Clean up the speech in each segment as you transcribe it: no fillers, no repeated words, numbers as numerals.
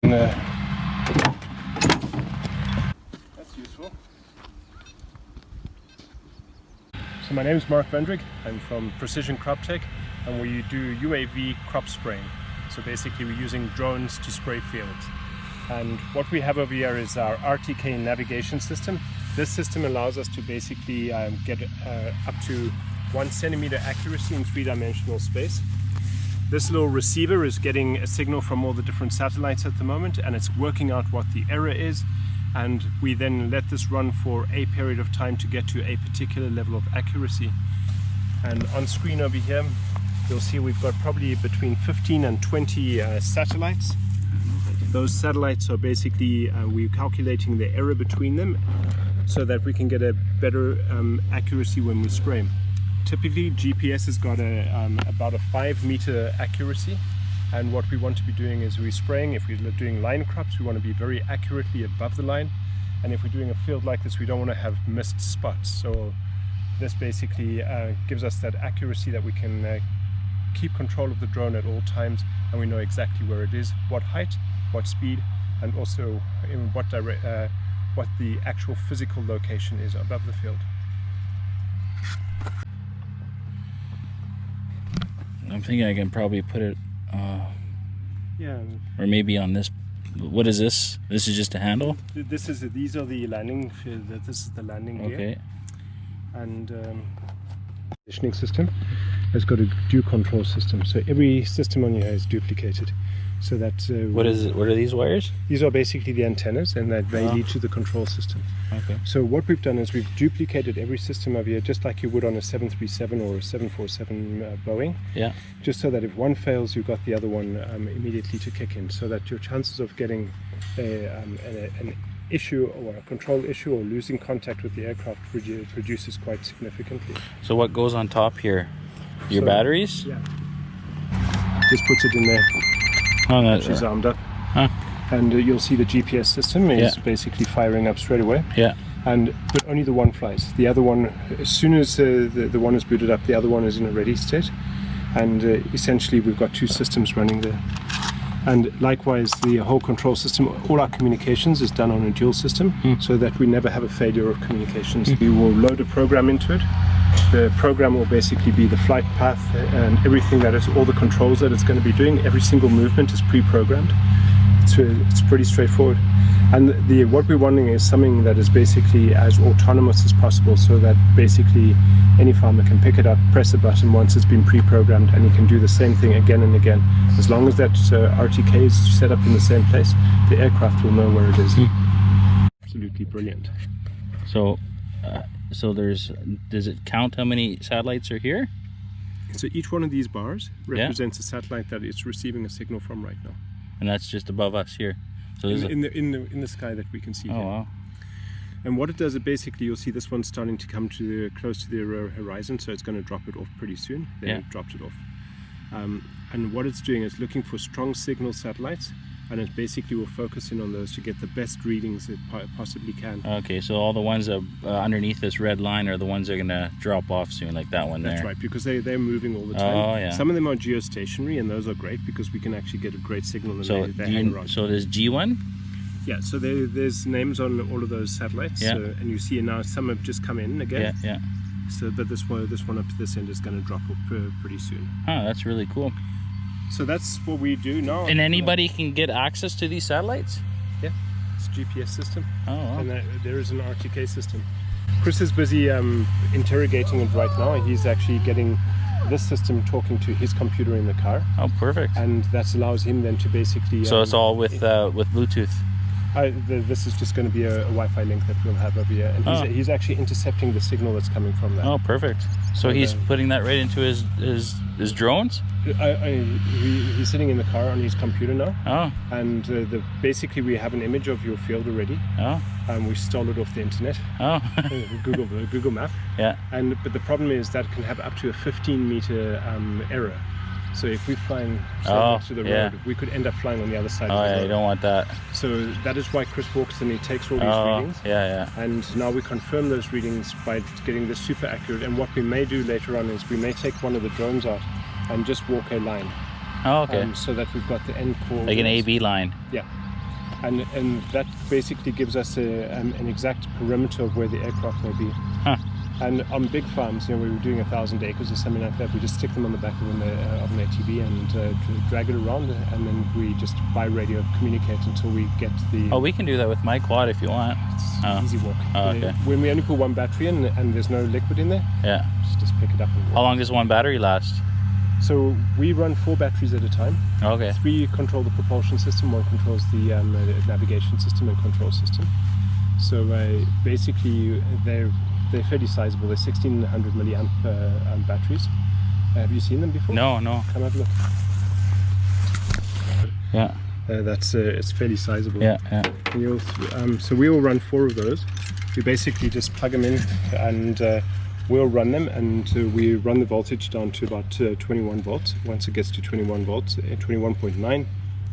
That's useful. So my name is Vendrig. I'm from Precision Crop Tech, and we do UAV crop spraying. So basically we're using drones to spray fields. And what we have over here is our Rtk Navigation System. This system allows us to basically get up to 1 centimeter accuracy in 3-dimensional space. This little receiver is getting a signal from all the different satellites at the moment, and it's working out what the error is, and we then let this run for a period of time to get to a particular level of accuracy. And on screen over here you'll see we've got probably between 15 and 20 satellites. Those satellites are basically we're calculating the error between them so that we can get a better accuracy when we spray. Typically GPS has got about a 5-meter accuracy, and what we want to be doing is we're spraying. If we're doing line crops, we want to be very accurately above the line, and if we're doing a field like this, we don't want to have missed spots. So this basically gives us that accuracy that we can keep control of the drone at all times, and we know exactly where it is, what height, what speed, and also in what the actual physical location is above the field. I'm thinking I can probably put it yeah, or maybe on this. What is this? This is just a handle? These are the landing, this is the landing gear. Okay. And conditioning system has got a due control system, so every system on here is duplicated. So that what is it? What are these wires? These are basically the antennas, and that they lead to the control system. Okay. So what we've done is we've duplicated every system over here, just like you would on a 737 or a 747 Boeing. Yeah. Just so that if one fails, you've got the other one immediately to kick in, so that your chances of getting an issue or a control issue or losing contact with the aircraft reduces quite significantly. So what goes on top here? Your batteries? Yeah. Just puts it in there. Oh, She's armed up. Huh. And you'll see the GPS system is basically firing up straight away. Yeah. But only the one flies. The other one, as soon as the one is booted up, the other one is in a ready state. And essentially we've got 2 systems running there. And likewise, the whole control system, all our communications is done on a dual system, so that we never have a failure of communications. We will load a program into it. The program will basically be the flight path and everything that is, all the controls that it's going to be doing. Every single movement is pre-programmed. It's pretty straightforward. And what we're wanting is something that is basically as autonomous as possible, so that basically any farmer can pick it up, press a button once it's been pre-programmed, and he can do the same thing again and again. As long as that RTK is set up in the same place, the aircraft will know where it is. Absolutely brilliant. So does it count how many satellites are here? So each one of these bars represents a satellite that it's receiving a signal from right now. And that's just above us here. So in the sky that we can see here. Wow. And what it does is basically you'll see this one's starting to come close to the horizon, so it's going to drop it off pretty soon. Then it dropped it off. And what it's doing is looking for strong signal satellites, and it basically will focus in on those to get the best readings it possibly can. Okay, so all the ones that underneath this red line are the ones that are going to drop off soon, like that one there. That's right, because they're moving all the time. Oh, yeah. Some of them are geostationary, and those are great because we can actually get a great signal and they hang around. So there's G1? Yeah, so there's names on all of those satellites, and you see now some have just come in again. Yeah. So, but this one up to this end is going to drop off pretty soon. Huh, that's really cool. So that's what we do now. And anybody can get access to these satellites? Yeah, it's a GPS system. Oh, wow. And there is an RTK system. Chris is busy interrogating it right now. He's actually getting this system talking to his computer in the car. Oh, perfect. And that allows him then to basically... So it's all with Bluetooth? This is just going to be a Wi-Fi link that we'll have over here. And he's actually intercepting the signal that's coming from that. Oh, perfect. So he's putting that right into his drones? He's sitting in the car on his computer now. Oh. And basically we have an image of your field already. Oh. And we stole it off the internet. Oh. Google Map. Yeah. But the problem is that can have up to a 15-meter error. So if we're flying next to the road, we could end up flying on the other side of the road. You don't want that. So that is why Chris walks and he takes all these readings. Yeah. And now we confirm those readings by getting this super accurate. And what we may do later on is we may take one of the drones out and just walk a line. Oh, okay. So that we've got the end call. Like an AB line. Yeah. and that basically gives us an exact perimeter of where the aircraft may be. Huh. And on big farms, we were doing 1,000 acres or something like that. We just stick them on the back of an ATV and drag it around, and then we just by radio communicate until we get the. Oh, we can do that with my quad if you want. It's easy walk. Oh, okay. When we only put one battery in and there's no liquid in there, Yeah. just pick it up and walk. How long does one battery last? So we run 4 batteries at a time. Okay. 3 control the propulsion system, 1 controls the navigation system and control system. So basically they're fairly sizable. They're 1600 milliamp batteries. Have you seen them before? No, no. Come have a look. Yeah. That's it's fairly sizable. Yeah, yeah. And you'll, so we will run 4 of those. We basically just plug them in and we'll run them, and we run the voltage down to about 21 volts. Once it gets to 21 volts, 21.9,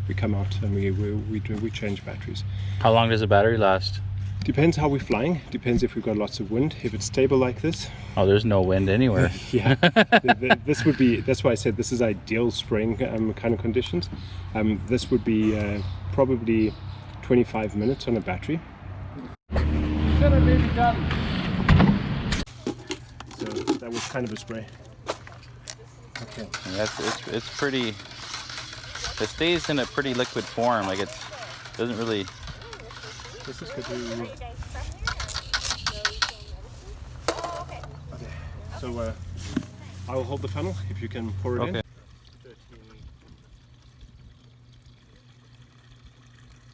we come out and we change batteries. How long does the battery last? Depends how we're flying. Depends if we've got lots of wind. If it's stable like this. Oh, there's no wind anywhere. Yeah, this would be. That's why I said this is ideal spraying kind of conditions. This would be probably 25 minutes on a battery. So that was kind of a spray. Okay. And it's pretty. It stays in a pretty liquid form. Like it doesn't really. This is good to. Okay. So I will hold the funnel if you can pour it in. 13,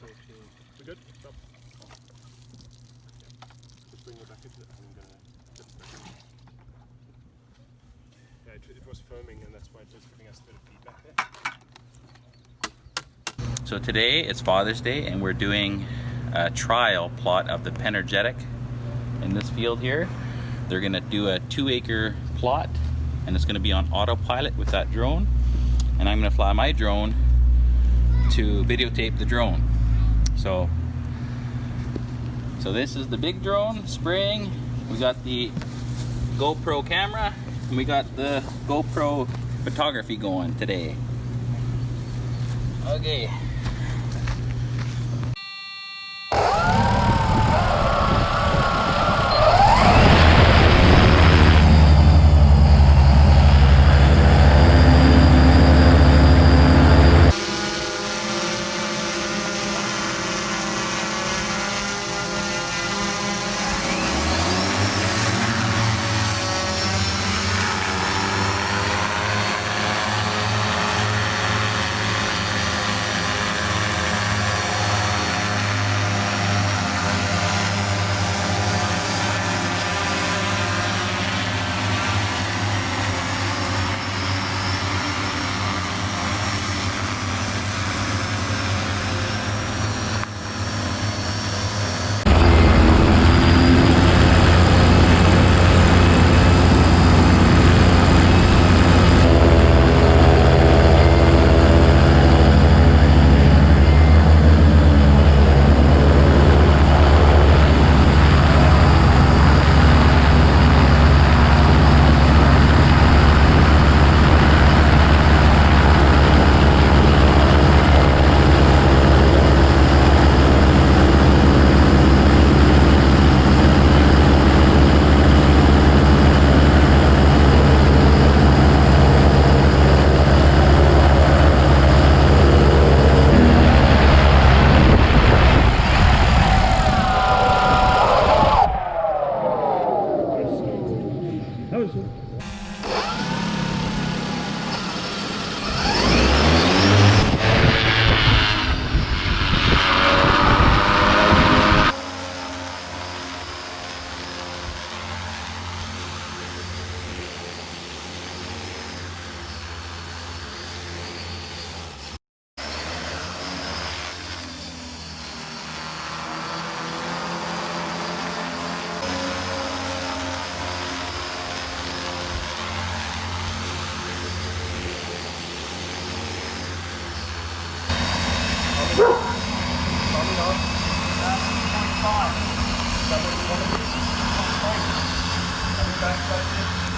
14. We're good? Stop. Just bring it back into it. I'm gonna flip it back in. Yeah, it was foaming, and that's why it was giving us a bit of feedback there. So today it's Father's Day, and we're doing a trial plot of the Penergetic in this field here. They're gonna do a 2-acre plot, and it's gonna be on autopilot with that drone, and I'm gonna fly my drone to videotape the drone. So this is the big drone spraying. We got the GoPro camera, and we got the GoPro photography going today. Okay.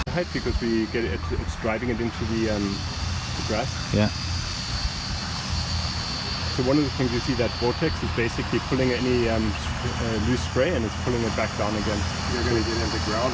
Height because we get it's driving it into the grass. Yeah. So one of the things you see, that vortex is basically pulling any loose spray and it's pulling it back down again. You're going to get in the ground.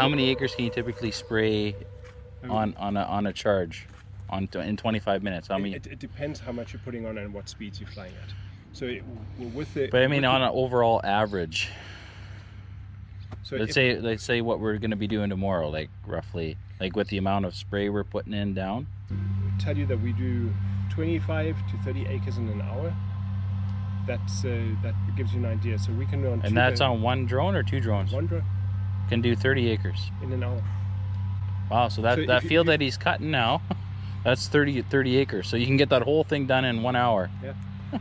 how many acres can you typically spray on a charge in 25 minutes? How many? It depends how much you're putting on and what speeds you're flying at. So with the. But I mean, on an overall average. So let's say what we're going to be doing tomorrow, like roughly, like with the amount of spray we're putting in down. I tell you that we do 25 to 30 acres in an hour. That gives you an idea. So we can run. And that's on one drone or two drones? One drone. Can do 30 acres in an hour. Wow, so that field that he's cutting now, that's 30 acres. So you can get that whole thing done in 1 hour. Yeah.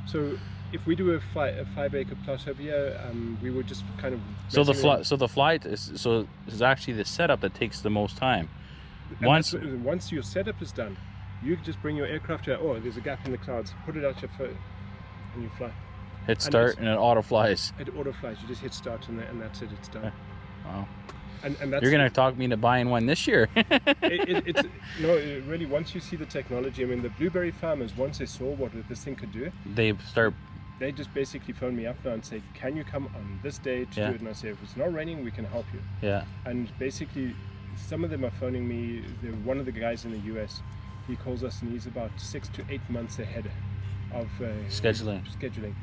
So if we do a 5 acre plot over here, we would just kind of. So the flight is actually the setup that takes the most time. Once your setup is done, you just bring your aircraft here. Oh, there's a gap in the clouds. Put it out your phone, and you fly. Hit start and it auto flies. It auto flies. You just hit start and that's it. It's done. Wow. And that's. You're gonna talk me into buying one this year. Really. Once you see the technology, I mean, the blueberry farmers, once they saw what this thing could do, they just basically phone me up now and say, can you come on this day to do it? And I say, if it's not raining, we can help you. Yeah. And basically, some of them are phoning me. One of the guys in the US, he calls us and he's about 6 to 8 months ahead of scheduling.